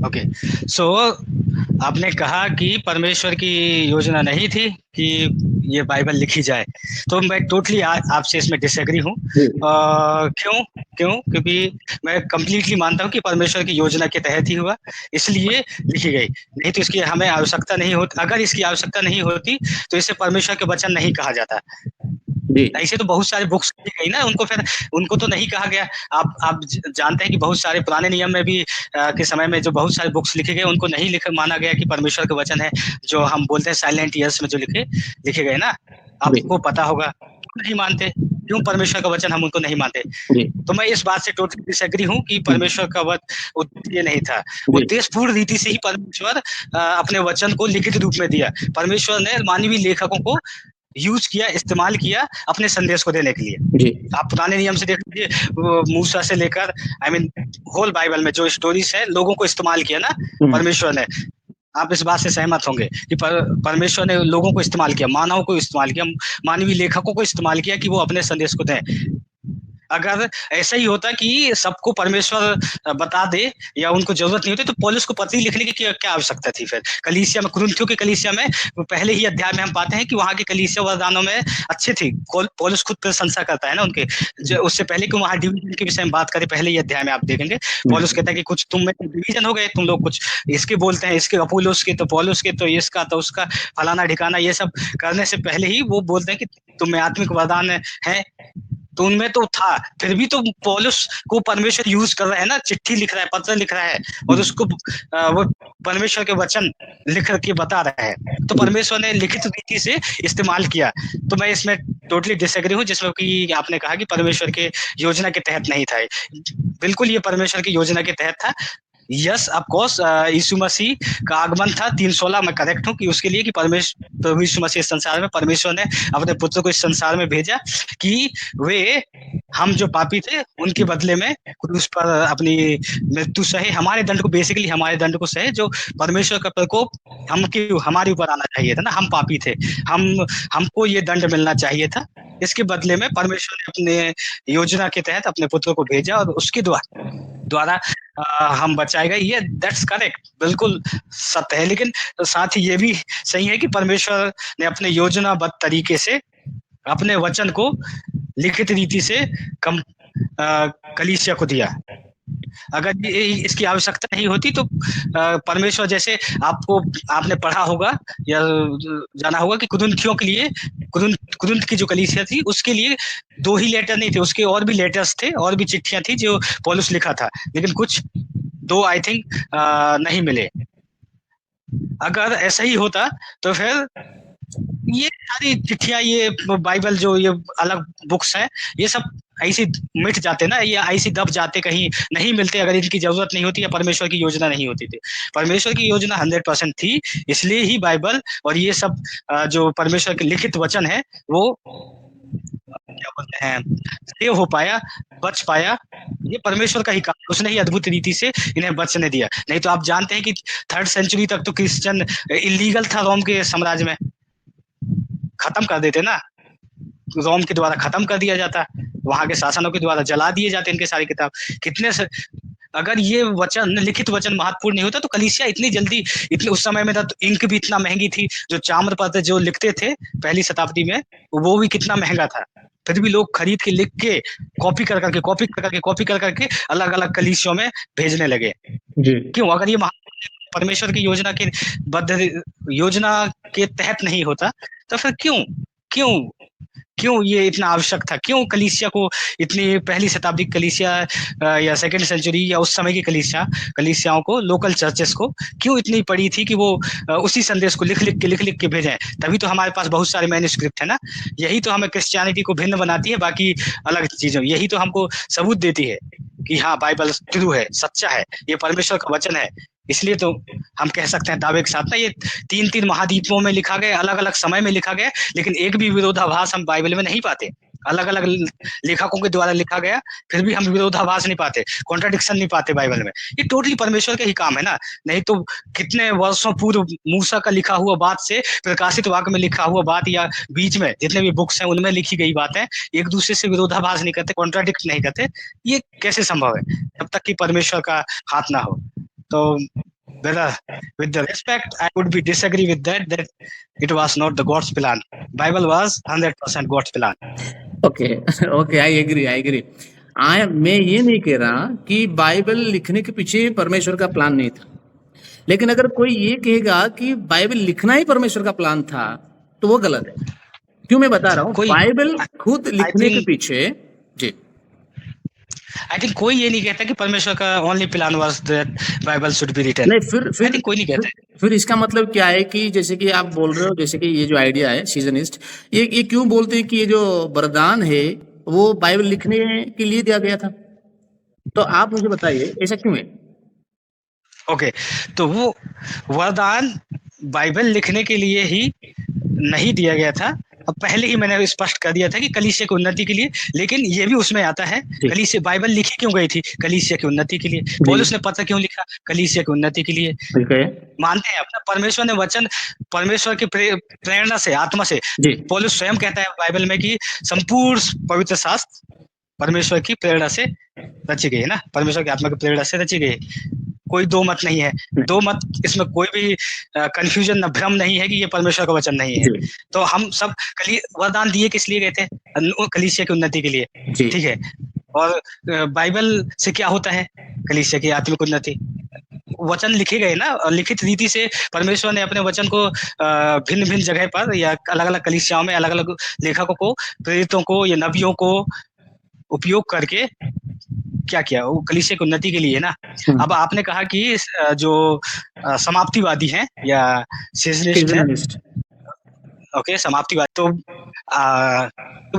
Okay. सो आपने कहा कि परमेश्वर की योजना नहीं थी कि ये बाइबल लिखी जाए। तो मैं टोटली आपसे इसमें डिसएग्री हूँ। जी। क्यों? क्योंकि मैं कंप्लीटली मानता हूँ कि परमेश्वर की योजना के तहत ही हुआ, इसलिए लिखी गई। नहीं तो इसकी हमें आवश्यकता नहीं होती। अगर इसकी आवश्यकता नहीं होती तो इसे परमेश्वर के वचन नहीं कहा जाता। जी। ऐसे तो बहुत सारे बुक्स लिखी गई ना, उनको तो नहीं कहा गया। आप जानते हैं कि बहुत सारे पुराने नियम में भी के समय में जो बहुत सारे बुक्स लिखे गए, उनको नहीं लिख माना गया कि परमेश्वर के वचन है। जो हम बोलते हैं साइलेंट ईयर्स में जो लिखे गए ना, जी। आपको पता होगा। नहीं मानते, क्यों परमेश्वर का वचन हम उनको नहीं मानते? जी। तो मैं इस बात से टोटली डिसएग्री हूँ कि परमेश्वर का उद्देश्य नहीं था। जी। उद्देश्यपूर्ण रीति से ही परमेश्वर अपने वचन को लिखित रूप में दिया। परमेश्वर ने मानवीय लेखकों को यूज किया, इस्तेमाल किया अपने संदेश को देने के लिए। जी। आप पुराने नियम से देख लीजिए, मूसा से लेकर आई मीन होल बाइबल में जो स्टोरीज है, लोगों को इस्तेमाल किया ना हम्म। परमेश्वर ने। आप इस बात से सहमत होंगे कि परमेश्वर ने लोगों को इस्तेमाल किया, मानव को इस्तेमाल किया, मानवीय लेखकों को इस्तेमाल किया कि वो अपने संदेश को दें। अगर ऐसा ही होता कि सबको परमेश्वर बता दे या उनको जरूरत नहीं होती, तो पौलुस को पत्री लिखने की क्या आवश्यकता थी? फिर कलीसिया में, कुरिन्थियों की कलीसिया में पहले ही अध्याय में हम पाते हैं कि वहां की कलीसिया वरदानों में अच्छी थी। पौलुस खुद प्रशंसा करता है ना उनके। उससे पहले कि वहां डिवीजन के विषय में बात करें, पहले ही अध्याय में आप देखेंगे पौलुस कहता है कि कुछ तुम में डिवीजन हो गए, तुम लोग कुछ इसके बोलते हैं, इसके अपोलोस के, तो पौलुस के, तो इसका तो उसका, फलाना ठिकाना। ये सब करने से पहले ही वो बोलते हैं कि तुम में आत्मिक वरदान है। तो उनमें तो था, फिर भी तो पौलुस को परमेश्वर यूज कर रहा है ना, चिट्ठी लिख रहा है, पत्र लिख रहा है, और उसको वो परमेश्वर के वचन लिख के बता रहा है। तो जी। परमेश्वर ने लिखित रीति से इस्तेमाल किया। तो मैं इसमें टोटली डिसएग्री हूँ, जिसमें कि आपने कहा कि परमेश्वर के योजना के तहत नहीं था। बिल्कुल ये परमेश्वर की योजना के तहत था। यस, ऑफ कोर्स, यीशु मसीह का आगमन था 316, मैं करेक्ट हूँ कि उसके लिए, कि परमेश्वर प्रभु यीशु मसीह इस संसार में, परमेश्वर ने अपने पुत्र को इस संसार में भेजा कि वे, हम जो पापी थे उनके बदले में क्रूस पर अपनी मृत्यु सहे, हमारे दंड को, बेसिकली हमारे दंड को सहे, जो परमेश्वर का प्रकोप हमारे ऊपर आना चाहिए था ना। हम पापी थे, हम हमको ये दंड मिलना चाहिए था। इसके बदले में परमेश्वर ने अपने योजना के तहत अपने पुत्र को भेजा, और उसके द्वारा हम बचाए गए। ये दैट्स करेक्ट, बिल्कुल सत्य है। लेकिन साथ ही ये भी सही है कि परमेश्वर ने अपने योजनाबद्ध तरीके से अपने वचन को लिखित रीति से कम कलीसिया को दिया। अगर ये इसकी आवश्यकता नहीं होती तो परमेश्वर, जैसे आपने पढ़ा होगा या जाना होगा कि कुरिन्थियों के लिए, कुरिन्थ की जो कलीसिया थी उसके लिए दो ही लेटर नहीं थे, उसके और भी लेटर्स थे, और भी चिट्ठियां थी जो पौलुस लिखा था, लेकिन कुछ दो आई थिंक नहीं मिले। अगर ऐसा ही होता तो फिर ये सारी चिट्ठियां, ये बाइबल जो ये अलग बुक्स हैं, ये सब ऐसे मिट जाते ना, ये ऐसे दब जाते, कहीं नहीं मिलते, अगर इनकी जरूरत नहीं होती या परमेश्वर की योजना नहीं होती थी। परमेश्वर की योजना 100% थी, इसलिए ही बाइबल और ये सब जो परमेश्वर के लिखित वचन है, वो क्या बोलते हैं, सेव हो पाया, बच पाया। ये परमेश्वर का ही काम, उसने ही अद्भुत रीति से इन्हें बचने दिया। नहीं तो आप जानते हैं कि 3rd सेंचुरी तक तो क्रिश्चियन इलीगल था, रोम के साम्राज्य में खत्म कर देते ना, रोम के द्वारा खत्म कर दिया जाता, वहां के शासनों के द्वारा जला दिए जाते इनके सारी किताब। कितने से, अगर ये वचन, लिखित वचन महत्वपूर्ण नहीं होता तो कलीसिया इतनी जल्दी, इतने उस समय में था तो इंक भी इतना महंगी थी, जो चाम्र पत्र जो लिखते थे पहली शताब्दी में, वो भी कितना महंगा था, फिर भी लोग खरीद के, लिख के, कॉपी कर करके अलग अलग कलीसियों में भेजने लगे। जी। क्यों? अगर ये परमेश्वर की योजना के बद्ध योजना के तहत नहीं होता तो फिर क्यों क्यों ये इतना आवश्यक था? क्यों कलीसिया को इतनी, पहली शताब्दी कलीसिया या 2nd सेंचुरी या उस समय की कलीसियाओं को, लोकल चर्चेस को क्यों इतनी पड़ी थी कि वो उसी संदेश को लिख लिख के भेजें? तभी तो हमारे पास बहुत सारे मैन्युस्क्रिप्ट है ना। यही तो हमें क्रिश्चियनिटी को भिन्न बनाती है बाकी अलग चीजों, यही तो हमको सबूत देती है कि हाँ, बाइबल ट्रू है, सच्चा है, ये परमेश्वर का वचन है। इसलिए तो हम कह सकते हैं दावे के साथ ना, ये 3-3 महाद्वीपों में लिखा गया, अलग अलग समय में लिखा गया, लेकिन एक भी विरोधाभास हम बाइबल में नहीं पाते। अलग अलग लेखकों के द्वारा लिखा गया, फिर भी हम विरोधाभास नहीं पाते, कॉन्ट्राडिक्शन नहीं पाते बाइबल में। ये टोटली परमेश्वर का ही काम है ना। नहीं तो कितने वर्षों पूर्व मूसा का लिखा हुआ बात से प्रकाशित वाक्य में लिखा हुआ बात, या बीच में जितने भी बुक्स हैं उनमें लिखी गई बातें एक दूसरे से विरोधाभास नहीं करते, कॉन्ट्राडिक्ट नहीं करते। ये कैसे संभव है? जब तक कि परमेश्वर का हाथ ना हो। तो brother, with the respect, I would be disagree with that it was not the God's plan. Bible was 100% God's plan. Okay okay, I agree. मैं ये नहीं कह रहा कि बाइबल लिखने के पीछे परमेश्वर का प्लान नहीं था, लेकिन अगर कोई ये कहेगा कि बाइबल लिखना ही परमेश्वर का प्लान था तो वो गलत है। क्यों मैं बता रहा हूँ, कोई बाइबल खुद लिखने के पीछे जी आई थिंक कोई ये नहीं कहता कि परमेश्वर का only plan was that Bible should be written. नहीं, आई थिंक कोई नहीं कहता है। फिर इसका मतलब क्या है कि जैसे कि आप बोल रहे हो, जैसे कि ये जो आइडिया है सीजनिस्ट, ये क्यों बोलते हैं कि ये जो वरदान है वो बाइबल लिखने के लिए दिया गया था? तो आप मुझे बताइए ऐसा क्यों है? ओके, तो वो वरदान बाइबल लिखने के लिए ही नहीं दिया गया था। अब पहले ही मैंने स्पष्ट कर दिया था कि कलीसिया की उन्नति के लिए, लेकिन ये भी उसमें आता है कलीसिया बाइबल लिखी क्यों गई थी? कलीसिया की उन्नति के लिए। पौलुस ने पत्र क्यों लिखा? कलीसिया की उन्नति के लिए। मानते हैं अपना परमेश्वर ने वचन, परमेश्वर की प्रेरणा से, आत्मा से, पौलुस स्वयं कहता है बाइबल में कि संपूर्ण पवित्र शास्त्र परमेश्वर की प्रेरणा से रची गई है ना, परमेश्वर की आत्मा की प्रेरणा से रची गई। कोई दो मत नहीं है, दो मत, इसमें कोई भी कंफ्यूजन न भ्रम नहीं है कि ये परमेश्वर का वचन नहीं है। तो हम सब वरदान दिए किस लिए गए थे? कलीसिया की उन्नति के लिए, ठीक है। और बाइबल से क्या होता है? कलीसिया की आत्मिक उन्नति। वचन लिखे गए ना, लिखित रीति से परमेश्वर ने अपने वचन को भिन्न भिन्न जगह पर या अलग अलग कलीसियाओं में अलग अलग लेखकों को, प्रेरितों को या नबियों को उपयोग करके क्या किया? वो कलीसिया की उन्नति के लिए ना। अब आपने कहा कि जो समाप्तिवादी हैं या सीजनिस्ट हैं, ओके, समाप्तिवादी, तो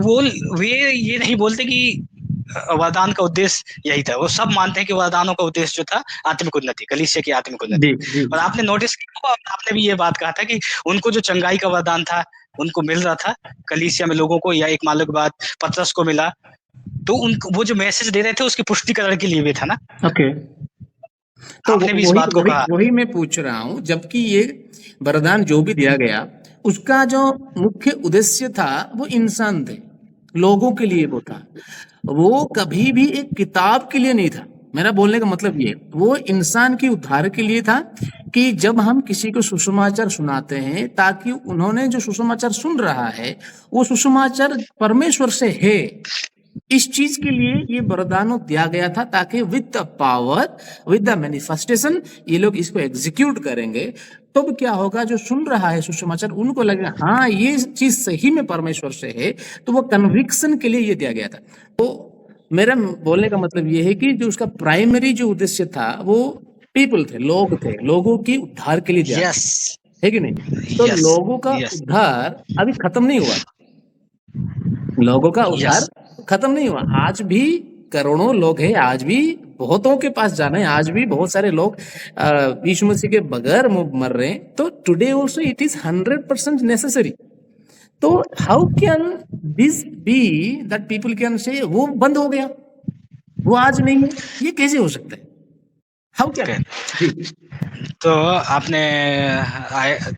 वो वे ये नहीं बोलते कि वरदान का उद्देश्य यही था। वो सब मानते हैं कि वरदानों का उद्देश्य जो था आत्मिक उन्नति, कलीसिया की आत्मिक उन्नति। और आपने नोटिस किया, आपने भी ये बात कहा था कि उनको जो चंगाई का वरदान था उनको मिल रहा था कलीसिया में लोगों को, या एक मालूम के बाद पतरस को मिला, तो उनको वो जो मैसेज दे रहे थे उसके पुष्टिकरण के लिए भी था ना। ओके, तो आपने भी इस बात को कहा। वही मैं पूछ रहा हूँ, जबकि ये वरदान जो भी दिया गया उसका जो मुख्य उद्देश्य था वो इंसान थे, लोगों के लिए वो था। वो कभी भी एक किताब के लिए नहीं था। मेरा बोलने का मतलब ये, वो इंसान के उद्धार के लिए था कि जब हम किसी को सुसमाचार सुनाते हैं, ताकि उन्होंने जो सुसमाचार सुन रहा है वो सुसमाचार परमेश्वर से है, इस चीज के लिए ये वरदान दिया गया था, ताकि with the power, with the manifestation ये लोग इसको एग्जीक्यूट करेंगे। तो क्या होगा, जो सुन रहा है सुसमाचार उनको लगेगा हाँ ये चीज सही में परमेश्वर से है, तो वो कन्विक्शन के लिए ये दिया गया था। तो मेरा बोलने का मतलब ये है कि जो उसका प्राइमरी जो उद्देश्य था वो पीपल थे, लोग थे, लोगों की उद्धार के लिए दिया है कि नहीं? तो लोगों का उद्धार अभी खत्म नहीं हुआ, लोगों का उद्धार खत्म नहीं हुआ। आज भी करोड़ों लोग हैं, आज भी बहुतों के पास जाना है, आज भी बहुत सारे लोग यीशु मसीह के बगैर मर रहे हैं। तो today also it is 100% necessary. तो how can this be that people can say वो बंद हो गया, वो आज नहीं है, ये कैसे हो सकता है? How can? तो आपने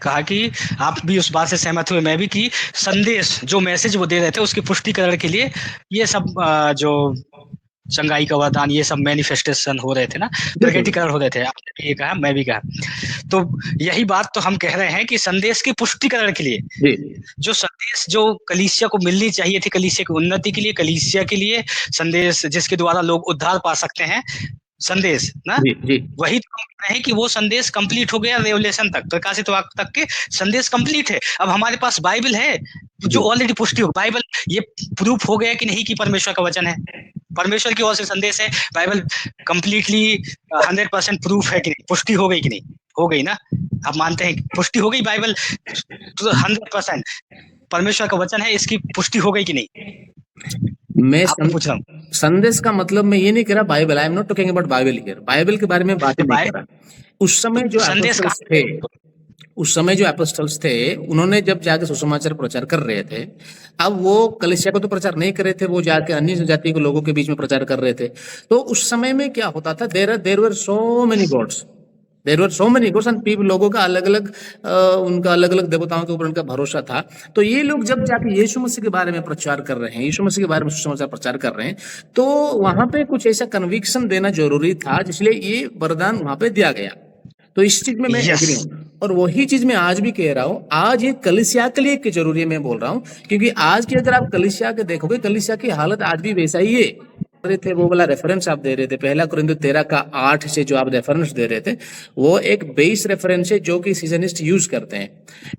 कहा कि आप भी उस बात से सहमत हुए, मैं भी, कि संदेश, जो मैसेज वो दे रहे थे उसके पुष्टिकरण के लिए ये सब जो चंगाई का वरदान, ये सब मैनिफेस्टेशन हो रहे थे ना, प्रकटीकरण हो रहे थे। आपने भी ये कहा, मैं भी कहा। तो यही बात तो हम कह रहे हैं कि संदेश के पुष्टिकरण के लिए जो संदेश जो कलीसिया को मिलनी चाहिए थी, कलीसिया की उन्नति के लिए, कलीसिया के लिए संदेश जिसके द्वारा लोग उद्धार पा सकते हैं, संदेश ना, वही तो हम कह रहे हैं कि वो संदेश कंप्लीट हो गया। रेवलेशन तक, प्रकाशित वाक्य तक के संदेश कंप्लीट है। अब हमारे पास बाइबल है जो ऑलरेडी पुष्टि हो, बाइबल ये प्रूफ हो गया कि नहीं कि परमेश्वर का वचन है, परमेश्वर की ओर से संदेश है। बाइबल कंप्लीटली 100% प्रूफ है कि नहीं, पुष्टि हो गई कि नहीं? हो गई ना। आप मानते हैं पुष्टि हो गई, बाइबल तो 100% परमेश्वर का वचन है, इसकी पुष्टि हो गई कि नहीं? मैं पूछ रहा हूँ, संदेश का मतलब मैं ये नहीं कह रहा Bible, I am not talking about Bible here, Bible के बारे में बात नहीं कर रहा। उस समय जो एपोस्टल्स थे, उस समय जो एपोस्टल्स थे, उन्होंने जब जाके सुसमाचार प्रचार कर रहे थे, अब वो कलीसिया को तो प्रचार नहीं कर रहे थे, वो जाके अन्य जाति के लोगों के बीच में प्रचार कर रहे थे। तो उस समय में क्या होता था, there were so many gods, there were so many gods and people, लोगों का अलग अलग उनका अलग अलग देवताओं के ऊपर उनका भरोसा था। तो ये लोग जब जाके यीशु मसीह के बारे में प्रचार कर रहे हैं, यीशु मसीह के बारे में सुसमाचार प्रचार कर रहे हैं, तो वहां पे कुछ ऐसा कन्विक्शन देना जरूरी था, इसलिए ये वरदान वहां पे दिया गया। तो इस चीज में मैं एग्री यस हूँ, और वही चीज मैं आज भी कह रहा हूँ। आज ये कलीसिया के लिए जरूरी है, मैं बोल रहा हूँ, क्योंकि आज की अगर आप कलीसिया के देखोगे, कलीसिया की हालत आज भी वैसा ही है। रहे थे वो वाला रेफरेंस आप दे रहे थे, पहला कुरिन्थियों 13:8 से जो आप रेफरेंस दे रहे थे, वो एक बेस रेफरेंस है जो कि सीजनिस्ट यूज करते हैं।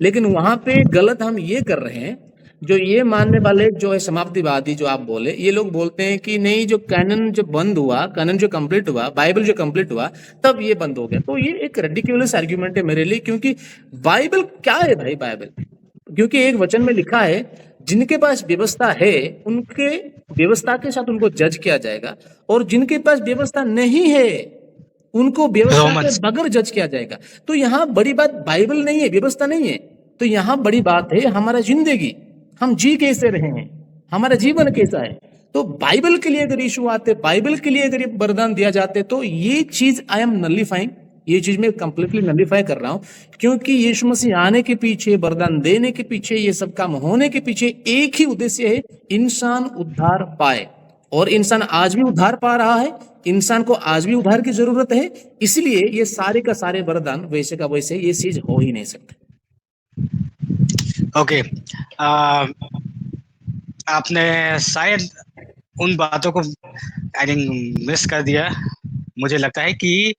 लेकिन वहां पे गलत हम ये कर रहे हैं, जो ये मानने वाले जो है समाप्तिवादी जो आप बोले, ये लोग बोलते हैं कि नहीं, जो कैनन जो बंद हुआ, कैनन जो कंप्लीट हुआ, बाइबल जो कंप्लीट हुआ, तब ये बंद हो गया। तो ये एक रेडिकुलस आर्ग्यूमेंट है मेरे लिए, क्योंकि बाइबल क्या है भाई? बाइबल, क्योंकि एक वचन में लिखा है, जिनके पास व्यवस्था है उनके व्यवस्था के साथ उनको जज किया जाएगा, और जिनके पास व्यवस्था नहीं है उनको व्यवस्था के रोमन्स बगैर जज किया जाएगा। तो यहाँ बड़ी बात बाइबल नहीं है, व्यवस्था नहीं है। तो यहाँ बड़ी बात है हमारा जिंदगी, हम जी कैसे रहे हैं, हमारा जीवन कैसा है। तो बाइबल के लिए अगर इशू आते, बाइबल के लिए अगर ये वरदान दिया जाते, तो ये चीज आई एम नलिफाइंग, ये चीज मैं कंप्लीटली नलिफाई कर रहा हूं, क्योंकि यीशु मसीह आने के पीछे, वरदान देने के पीछे, ये सब काम होने के पीछे एक ही उद्देश्य है, इंसान उद्धार पाए। और इंसान आज भी उद्धार पा रहा है, इंसान को आज भी उद्धार की जरूरत है। इसलिए ये सारे का सारे वरदान वैसे का वैसे ये चीज हो ही नहीं सकते। ओके आपने शायद उन बातों को आई थिंक मिस कर दिया। मुझे लगता है कि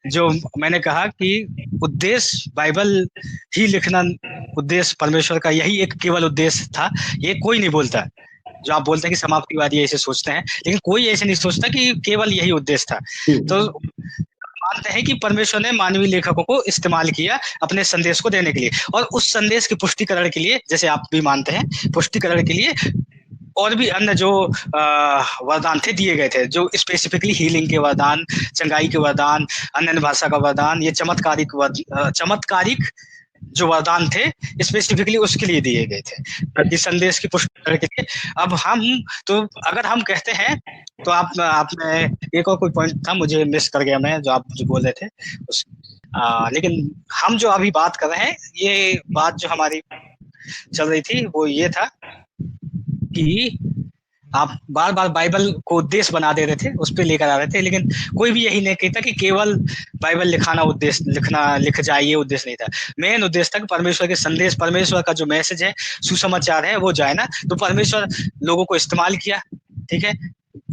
जो मैंने कहा कि उद्देश्य बाइबल ही लिखना, उद्देश्य परमेश्वर का यही एक केवल उद्देश्य था। ये कोई नहीं बोलता। जो आप बोलते हैं कि समाप्तिवादी ऐसे सोचते हैं, लेकिन कोई ऐसे नहीं सोचता कि केवल यही उद्देश्य था। तो मानते हैं कि परमेश्वर ने मानवीय लेखकों को इस्तेमाल किया अपने संदेश को देने के लिए, और उस संदेश के पुष्टिकरण के लिए, जैसे आप भी मानते हैं, पुष्टिकरण के लिए और भी अन्य जो वरदान थे दिए गए थे, जो स्पेसिफिकली हीलिंग के वरदान, चंगाई के वरदान, अन्य भाषा का वरदान, ये चमत्कारिक जो वरदान थे स्पेसिफिकली उसके लिए दिए गए थे, इस संदेश की पुष्टि करने के लिए। अब हम तो अगर हम कहते हैं तो आपने एक और कोई पॉइंट था, मुझे मिस कर गया मैं, जो आप जो बोल रहे थे उस लेकिन हम जो अभी बात कर रहे हैं, ये बात जो हमारी चल रही थी वो ये था कि आप बार बार बाइबल को उद्देश्य बना दे रहे थे, उस पर लेकर आ रहे थे, लेकिन कोई भी यही नहीं कहता कि केवल बाइबल लिख जाए, ये उद्देश्य नहीं था। मेन उद्देश्य था कि परमेश्वर के संदेश, परमेश्वर का जो मैसेज है, सुसमाचार है, वो जाए ना। तो परमेश्वर लोगों को इस्तेमाल किया, ठीक है,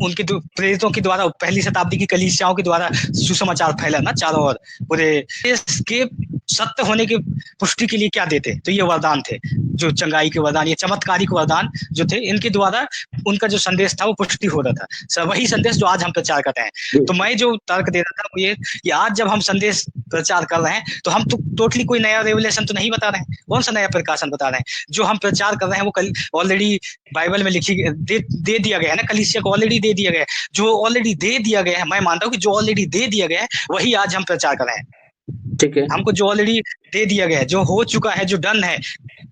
उनके प्रेरितों के द्वारा, पहली शताब्दी की कलीसियाओं के द्वारा सुसमाचार फैला ना चारों ओर पूरे इसके सत्य होने की पुष्टि के लिए क्या देते, तो ये वरदान थे, जो चंगाई के वरदान, ये चमत्कारिक वरदान जो थे, इनके द्वारा उनका जो संदेश था वो पुष्टि हो रहा था। वही संदेश जो आज हम प्रचार करते हैं। तो मैं जो तर्क दे रहा था वो ये कि आज जब हम संदेश प्रचार कर रहे हैं तो हम तो टोटली कोई नया रेवलेशन तो नहीं बता रहे हैं, कौन सा नया प्रकाशन बता रहे हैं। जो हम प्रचार कर रहे हैं वो ऑलरेडी बाइबल में दे दिया गया है ना, कलीसिया को ऑलरेडी दे दिया गया है। जो ऑलरेडी दे दिया गया है, मैं मानता हूँ कि जो ऑलरेडी दे दिया गया है वही आज हम प्रचार कर रहे हैं। ठीक है, हमको जो ऑलरेडी दे दिया गया है, जो हो चुका है, जो डन है,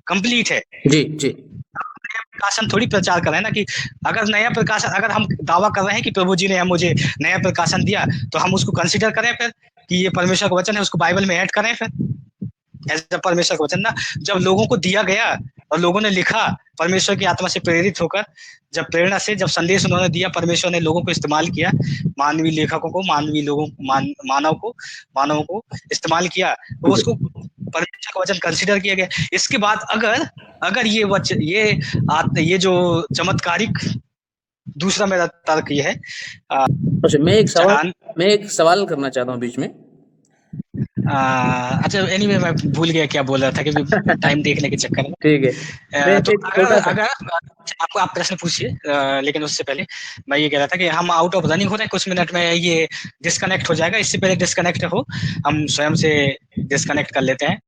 कंप्लीट है, जी जी, प्रकाशन थोड़ी प्रचार कर रहे हैं ना। कि अगर नया प्रकाशन, अगर हम दावा कर रहे हैं कि प्रभु जी ने मुझे नया प्रकाशन दिया, तो हम उसको कंसिडर करें फिर कि ये परमेश्वर का वचन है, उसको बाइबल में ऐड करें फिर एज अ परमेश्वर का वचन ना। जब लोगों को दिया गया और लोगों ने लिखा परमेश्वर की आत्मा से प्रेरित होकर, जब प्रेरणा से जब संदेश उन्होंने दिया, परमेश्वर ने लोगों को इस्तेमाल किया, मानवीय लेखकों को, मानवीय लोगों मानवों को इस्तेमाल किया, तो उसको परमेश्वर का वचन कंसिडर किया गया। इसके बाद अगर ये जो चमत्कारिक, दूसरा मेरा तर्क ये है। अच्छा, मैं एक सवाल करना चाहता हूँ बीच में। अच्छा, एनीवे मैं भूल गया क्या बोल रहा था, क्योंकि टाइम देखने के चक्कर में। ठीक है, मैं तो एक छोटा सा, अगर आप प्रश्न पूछिए, लेकिन उससे पहले मैं ये कह रहा था कि हम आउट ऑफ रनिंग हो रहे हैं, कुछ मिनट में ये डिस्कनेक्ट हो जाएगा। इससे पहले डिस्कनेक्ट हो, हम स्वयं से डिस्कनेक्ट कर लेते हैं।